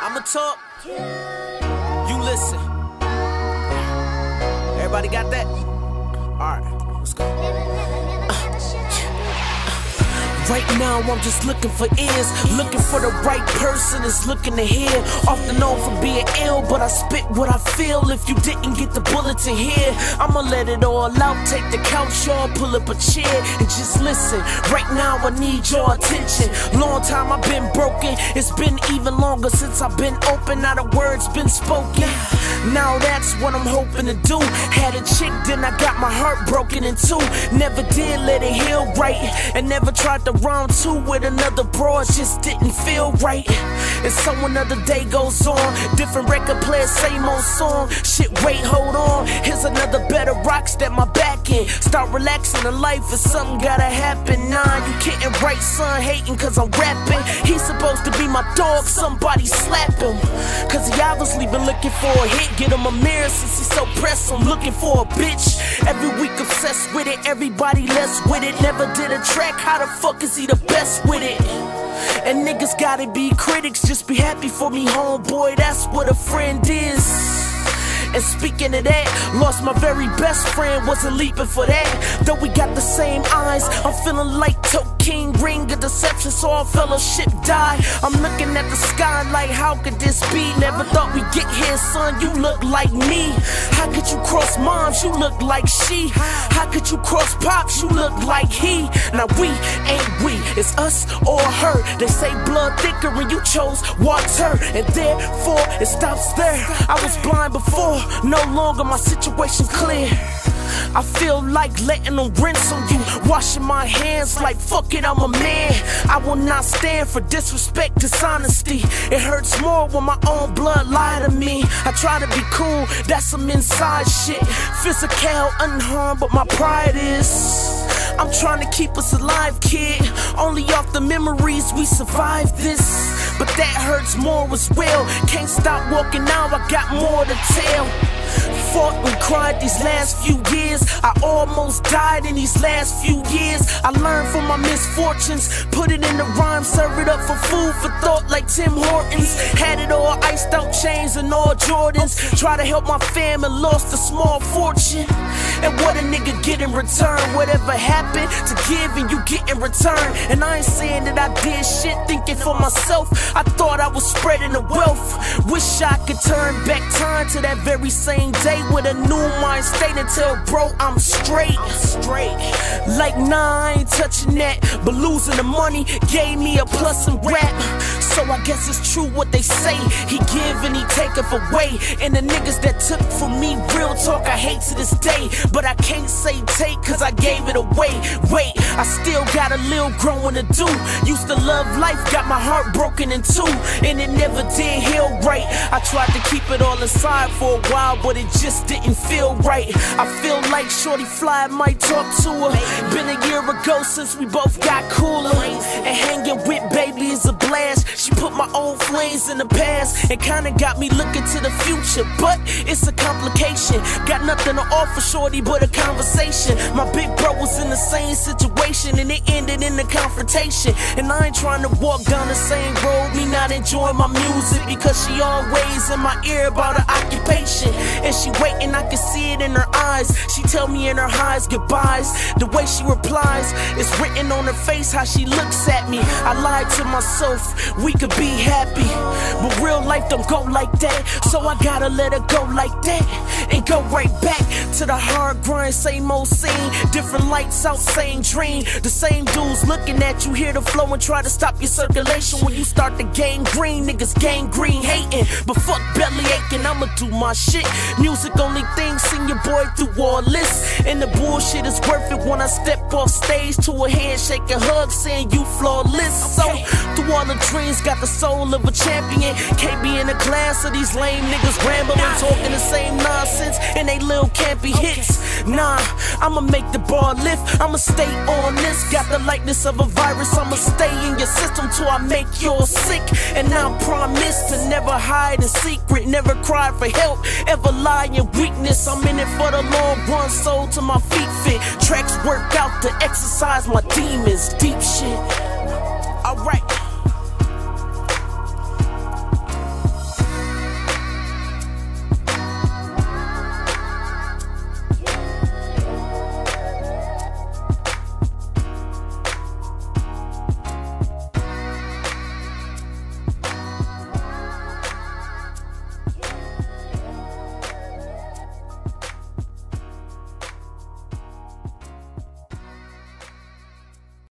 I'ma talk, you listen. Everybody got that? Alright, let's go. Right now I'm just looking for ears, looking for the right person that's looking to hear. Often known for being ill, but I spit what I feel. If you didn't get the bullets in here, I'ma let it all out. Take the couch, y'all, pull up a chair and just listen. Right now I need your attention. Long time I've been broken, it's been even longer since I've been open. Now the words been spoken. Now that's what I'm hoping to do. Had a chick, then I got my heart broken in two. Never did let it heal right, and never tried to round two with another broad, just didn't feel right. And so another day goes on, different record players, same old song. Shit, wait, hold on, here's another better rock, step my back in. Start relaxing in life, and something gotta happen. Nah, you kidding right, son, hating cause I'm rapping. He's supposed to be my dog, somebody slap him, cause he obviously been looking for a hit. Get him a mirror since he's so pressed, I'm looking for a bitch. Every week obsessed with it, everybody less with it. Never did a track, how the fuck is he the best with it? And niggas gotta be critics, just be happy for me, homeboy, that's what a friend is. And speaking of that, lost my very best friend, wasn't leaping for that. Though we got the same eyes, I'm feeling like Tokeen, ring of deception, so our fellowship died. I'm looking at the sky like, how could this be? Never thought we'd get here, son, you look like me. How could you cross moms, you look like she? How could you cross pops, you look like he? Now we ain't we, it's us or her. They say blood thicker and you chose water, and therefore it stops there. I was blind before, no longer my situation clear. I feel like letting them rinse on you, washing my hands like fuck it, I'm a man. I will not stand for disrespect, dishonesty. It hurts more when my own blood lie to me. I try to be cool, that's some inside shit. Physical, unharmed, but my pride is. I'm trying to keep us alive, kid. Only off the memories we survived this. But that hurts more as well. Can't stop walking now, I got more to tell. Fought and cried these last few years. I almost died in these last few years. I learned from my misfortunes, put it in the rhyme, serve it up for food for thought like Tim Hortons. Had it all iced out chains and all Jordans. Try to help my fam and lost a small fortune. And what a nigga get in return? Whatever happened to give and you get in return. And I ain't saying that I did shit thinking for myself. I thought I was spreading the wealth. Wish I could turn back time to that very same day with a new mind state and tell bro I'm straight. Like nah, I ain't touching that, but losing the money gave me a plus in rap. So I guess it's true what they say, he give and he taketh away. And the niggas that took from me, real talk I hate to this day. But I can't say take cause I gave it away. Wait, I still got a little growing to do. Used to love life, got my heart broken in two, and it never did heal right. I tried to keep it all inside for a while, but it just didn't feel right. I feel like Shorty Fly might talk to her. Been a year ago since we both got cooler. And hanging with baby is a blast. She put my old flames in the past and kinda got me looking to the future. But it's a complication. Got nothing to offer Shorty but a conversation. My big bro was in the same situation and it ended in a confrontation. And I ain't trying to walk down the same road, me not enjoying my music, because she always in my ear about her occupation. And she waiting, I can see it in her eyes. She tell me in her highs goodbyes. The way she replies, it's written on her face how she looks at me. I lied to myself, we could be happy, but real life don't go like that. So I gotta let her go like that and go right back to the hard grind, same old scene. Different lights out, same dream. The same dudes looking at you, hear the flow and try to stop your circulation. When you start to gain green, niggas gain green hating. But fuck belly aching, I'ma do my shit. Music only thing, sing your boy through all this. And the bullshit is worth it when I step off stage to a handshake and hug saying you flawless. So through all the dreams, got the soul of a champion. Can't be in a class of these lame niggas rambling, talking the same nonsense and they little campy hits. Nah, I'ma make the bar lift, I'ma stay on this. Got the likeness of a virus, I'ma stay in your system till I make yours sick. And I promise to never hide in secret, never cry for help, ever lie in weakness. I'm in it for the long run, soul to my feet fit. Tracks work out to exercise my demons, deep shit.